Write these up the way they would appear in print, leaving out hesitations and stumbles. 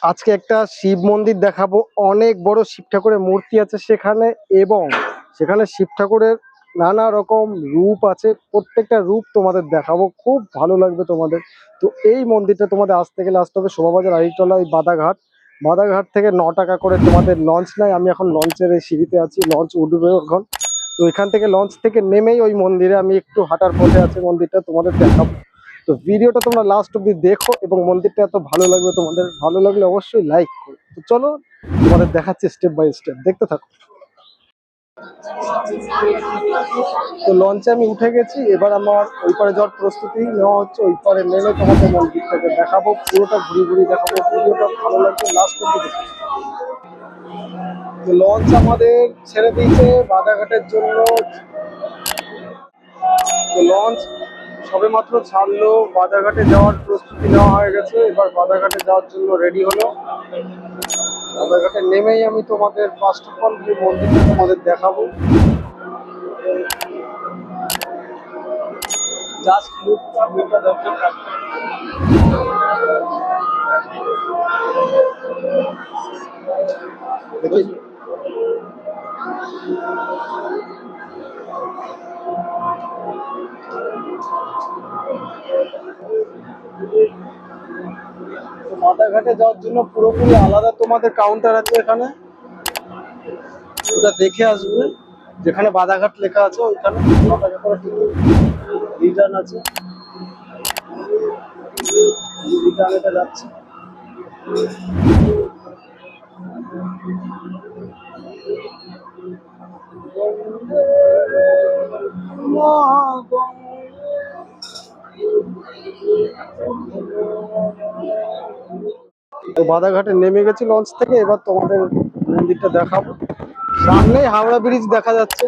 আজকে একটা শিব মন্দির দেখাবো। অনেক বড় শিব ঠাকুরের মূর্তি আছে সেখানে, এবং সেখানে শিব ঠাকুরের নানা রকম রূপ আছে। প্রত্যেকটা রূপ তোমাদের দেখাবো, খুব ভালো লাগবে তোমাদের। তো এই মন্দিরটা তোমাদের আসতে গেলে আসতে হবে শোভাবাজার আড়িটলা, ওই বাদাঘাট। বাদাঘাট থেকে 9 টাকা করে তোমাদের লঞ্চ নেয়। আমি এখন লঞ্চের এই সিঁড়িতে আছি, লঞ্চ উঠবে এখন। তো এখান থেকে লঞ্চ থেকে নেমেই ওই মন্দিরে আমি একটু হাঁটার পথে আছে, মন্দিরটা তোমাদের দেখাবো। তো ভিডিওটা তোমরা লাস্ট অব্দি দেখো, এবং মন্দিরটা এত ভালো লাগবে তোমাদের। ভালো লাগলে অবশ্যই লাইক করো। তো চলো তোমাদের দেখাচ্ছি স্টেপ বাই স্টেপ, দেখতে থাকো। তো লঞ্চে আমি উঠে গেছি, এবার আমার ওই পারে যাওয়ার প্রস্তুতি নেওয়া হচ্ছে। ওই পারে নেমে তোমাদের মন্দিরটাকে দেখাবো, পুরোটা ঘুরি ঘুরি দেখাবো। ভিডিওটা ভালো লাগবে লাস্ট অব্দি দেখো। তো লঞ্চ আমাদের ছেড়ে দিয়েছে বাদাঘাটের জন্য। তো লঞ্চ সবে মাত্র ছাড়লো, বাদাঘাটে যাওয়ার প্রস্তুতি নেওয়া হয়ে গেছে। এবার বাদাঘাটে যাওয়ার জন্য রেডি হলো। বাদাঘাটে নেমেই আমি তোমাদের ফার্স্ট অফ অল যে মন্দিরটা তোমাদের দেখাবো। জাস্ট লুকটা দেখো। দেখি বাদাঘাটে যাওয়ার জন্য পুরোপুরি আলাদা তোমাদের কাউন্টার আছে এখানে, ওটা দেখে আসবে। যেখানে বাদাঘাট লেখা আছে ওইখানে 9 টাকা করে টিকিট, রিটার্ন আছে। রিটার্ন এটা যাচ্ছে। তো বাদাঘাটে নেমে গেছি লঞ্চ থেকে, এবার তোমাদের মন্দিরটা দেখাবো। সামনেই হাওড়া ব্রিজ দেখা যাচ্ছে।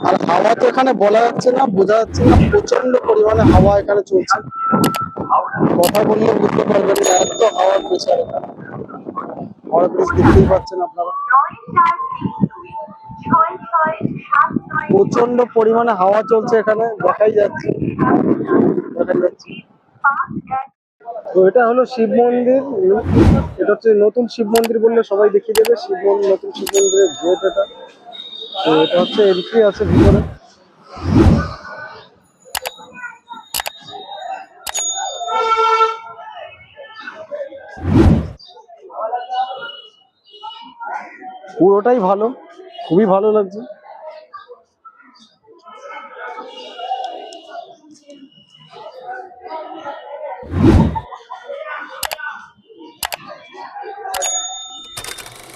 আর হাওয়া তো এখানে বলা যাচ্ছে না, বোঝা যাচ্ছে না, প্রচন্ড পরিমাণে হাওয়া এখানে চলছে। কথা বললে বুঝতে পারবেন না, এত হাওয়ার প্রেসার এখানে। হাওড়া ব্রিজ দেখতেই পাচ্ছেন আপনারা, প্রচন্ড পরিমাণে হাওয়া চলছে এখানে, দেখাই যাচ্ছে। তো এটা হলো শিব মন্দির। এটা হচ্ছে নতুন শিব মন্দির বললে সবাই দেখিয়ে দেবে। শিব মন্দির, নতুন শিব মন্দিরের গেট এটা। তো এটা হচ্ছে এন্ট্রি আছে ভিতরে। পুরোটাই ভালো, খুবই ভালো লাগছে।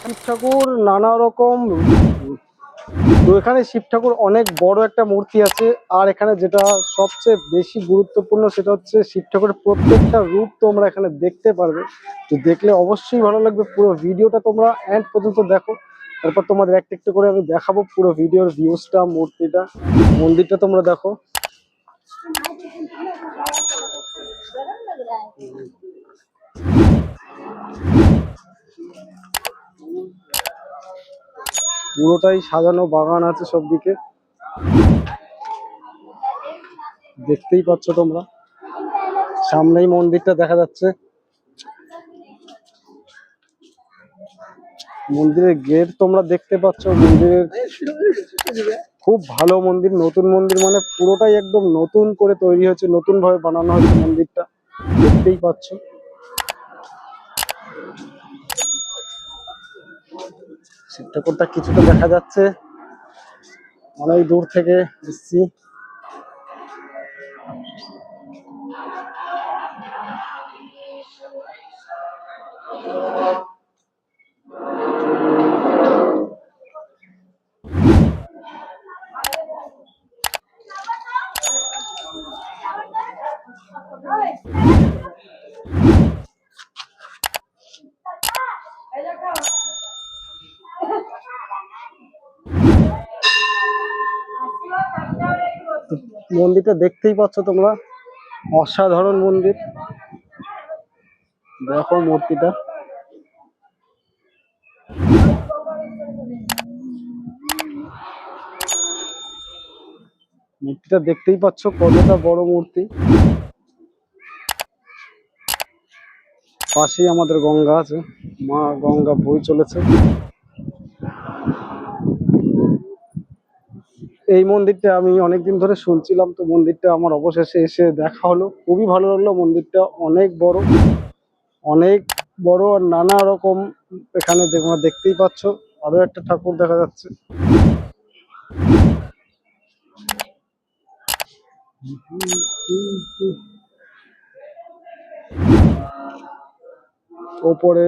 শিব ঠাকুর নানা রকম। তো এখানে শিব ঠাকুর অনেক বড় একটা মূর্তি আছে। আর এখানে যেটা সবচেয়ে বেশি গুরুত্বপূর্ণ সেটা হচ্ছে শিব ঠাকুরের প্রত্যেকটা রূপ তোমরা এখানে দেখতে পারবে। তো দেখলে অবশ্যই ভালো লাগবে। পুরো ভিডিওটা তোমরা এন্ড পর্যন্ত দেখো, তারপর তোমাদের একটা একটা করে আমি দেখাবো পুরো ভিডিওর ভিউজটা, মূর্তিটা, মন্দিরটা তোমরা দেখো। পুরোটাই সাজানো, বাগান আছে সব দিকে, দেখতেই পাচ্ছ তোমরা। সামনেই মন্দিরটা দেখা যাচ্ছে। মন্দিরের গেট তোমরা দেখতে পাচ্ছ। মন্দিরের খুব ভালো মন্দির, নতুন মন্দির, মানে পুরোটাই একদম নতুন করে তৈরি হয়েছে, নতুন ভাবে বানানো হয়েছে মন্দিরটা, দেখতেই পাচ্ছ। শিব ঠাকুরটা কিছুটা দেখা যাচ্ছে, অনেক দূর থেকে এসছি। মন্দিরটা দেখতেই পাচ্ছ তোমরা, অসাধারণ মন্দির। দেখো মূর্তিটা, মূর্তিটা দেখতেই পাচ্ছ কতটা বড় মূর্তি। পাশেই আমাদের গঙ্গা আছে, মা গঙ্গা বই চলেছে। এই মন্দিরটা আমি অনেকদিন ধরে শুনছিলাম, তো মন্দিরটা আমার অবশেষে এসে দেখা হলো, খুবই ভালো লাগলো। মন্দিরটা অনেক বড়, অনেক বড়, আর নানা রকম এখানে তোমরা দেখতেই পাচ্ছ। আরো একটা ঠাকুর দেখা যাচ্ছে। ওপরে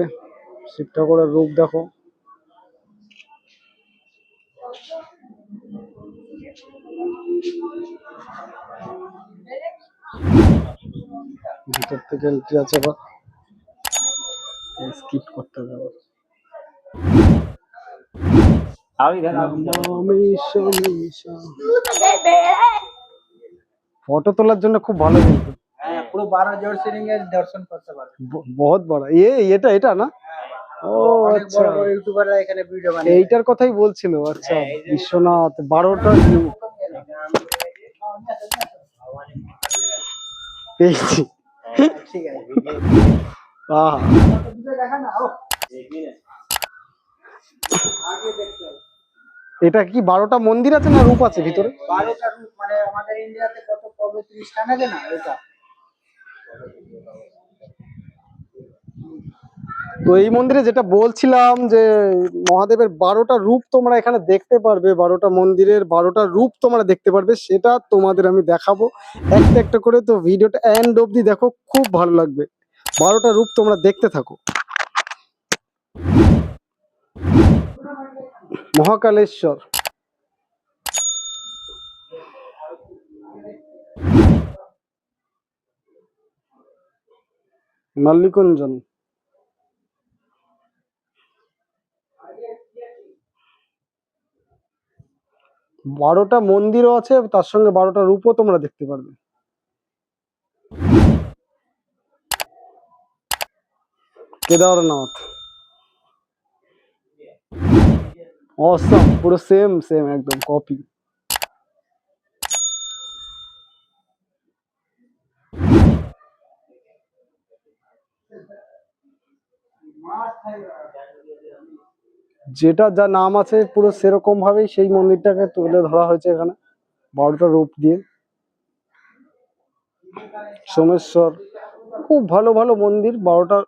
শিব ঠাকুরের রূপ দেখো। ভিতর থেকে এন্ট্রি আছে, আবার স্কিপ করতে হবে। ফটো তোলার জন্য খুব ভালো, কিন্তু পুরো 12 জ্যোতির্লিঙ্গের দর্শন করতে পারবে। বহুত বড়। এটা এটা না? ও আচ্ছা, ইউটিউবাররা এখানে ভিডিও বানায়। এইটার কথাই বলছিল। আচ্ছা, বিশ্বনাথ 12টা পেয়েছি। ঠিক আছে, আহা, দেখা না ও এটা কি 12টা মন্দির আছে না রূপ আছে ভিতরে? 12টা রূপ, মানে আমাদের ইন্ডিয়াতে কত পবিত্র স্থান আছে না, এটা। তো এই মন্দিরে যেটা বলছিলাম যে মহাদেবের 12টা রূপ তোমরা এখানে দেখতে পারবে, 12টা মন্দিরের 12টা রূপ তোমরা দেখতে পারবে, সেটা তোমাদের আমি দেখাবো একটা একটা করে। তো ভিডিওটা এন্ড অবধি দেখো, খুব ভালো লাগবে। 12টা রূপ তোমরা দেখতে থাকো। মহাকালেশ্বর, মাল্লিকঞ্জন, 12টা মন্দিরও আছে, তার সঙ্গে 12টা রূপও তোমরা দেখতে পারবে। কেদারনাথ, অসম, পুরো সেম সেম একদম কপি। যেটা যা নাম আছে পুরো সেরকম ভাবেই সেই মন্দিরটাকে তুলে ধরা হয়েছে এখানে 12টা রূপ দিয়ে। সোমেশ্বর, খুব ভালো ভালো মন্দির, 12টা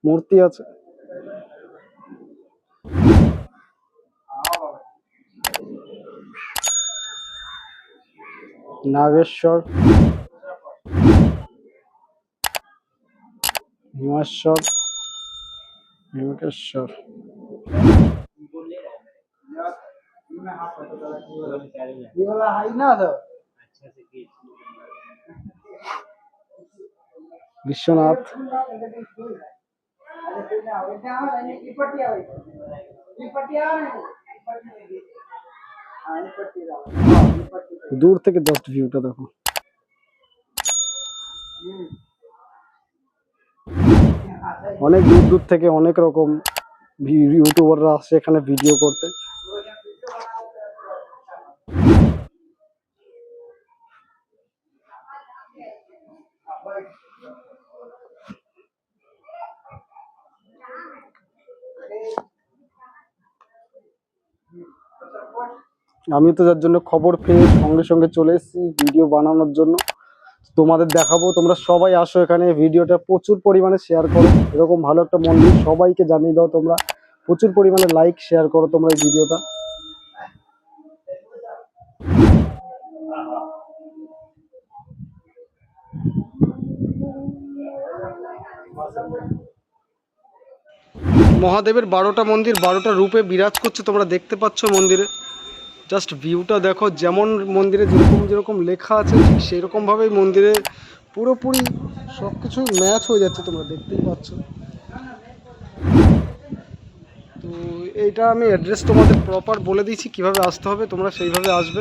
মূর্তি আছে। নাগেশ্বর, হিমেশ্বর, হিমকেশ্বর, বিশ্বনাথ, দূর থেকে জাস্ট ভিউটা দেখো। অনেক দূর দূর থেকে অনেক রকম ইউটিউবাররা আসছে এখানে ভিডিও করতে। আমি তো যার জন্য খবর পেয়ে সঙ্গে সঙ্গে চলে এসেছি ভিডিও বানানোর জন্য, তোমাদের দেখাবো। তোমরা সবাই আসো এখানে, ভিডিওটা প্রচুর পরিমাণে শেয়ার করো। এরকম ভালো একটা মন্দির সবাইকে জানিয়ে দাও তোমরা, প্রচুর পরিমাণে লাইক শেয়ার করো তোমরা এই ভিডিওটা। মহাদেবের 12টা মন্দির 12টা রূপে বিরাজ করছে, তোমরা দেখতে পাচ্ছ মন্দিরে। জাস্ট ভিউটা দেখো, যেমন মন্দিরে যেরকম যেরকম লেখা আছে ঠিক সেই রকমভাবেই মন্দিরে পুরোপুরি সব কিছুই ম্যাচ হয়ে যাচ্ছে, তোমরা দেখতেই পাচ্ছ। তো এইটা আমি অ্যাড্রেস তোমাদের প্রপার বলে দিয়েছি, কিভাবে আসতে হবে, তোমরা সেইভাবে আসবে।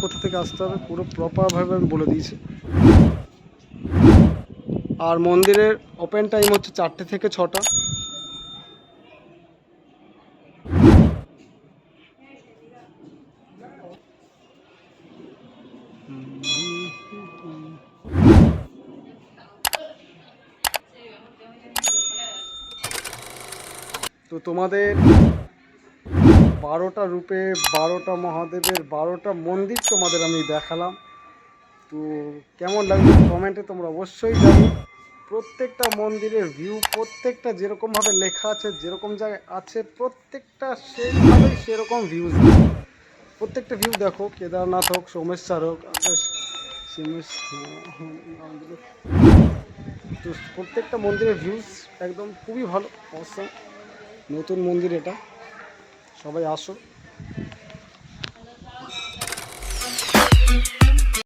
কোথা থেকে আসতে হবে পুরো প্রপারভাবে আমি বলে দিয়েছি। আর মন্দিরের ওপেন টাইম হচ্ছে 4টে থেকে 6টা। তো তোমাদের 12টা রূপে 12টা মহাদেবের 12টা মন্দির তোমাদের আমি দেখালাম। তো কেমন লাগলো কমেন্টে তোমরা অবশ্যই জানো। প্রত্যেকটা মন্দিরের ভিউ প্রত্যেকটা যেরকমভাবে লেখা আছে, যেরকম জায়গায় আছে, প্রত্যেকটা সেইভাবেই সেরকম ভিউজ। প্রত্যেকটা ভিউ দেখো, কেদারনাথ হোক, সোমেশ্বর হোক, তো প্রত্যেকটা মন্দিরের ভিউজ একদম খুবই ভালো, অবশ্য নতুন মন্দির এটা, সবাই আসো।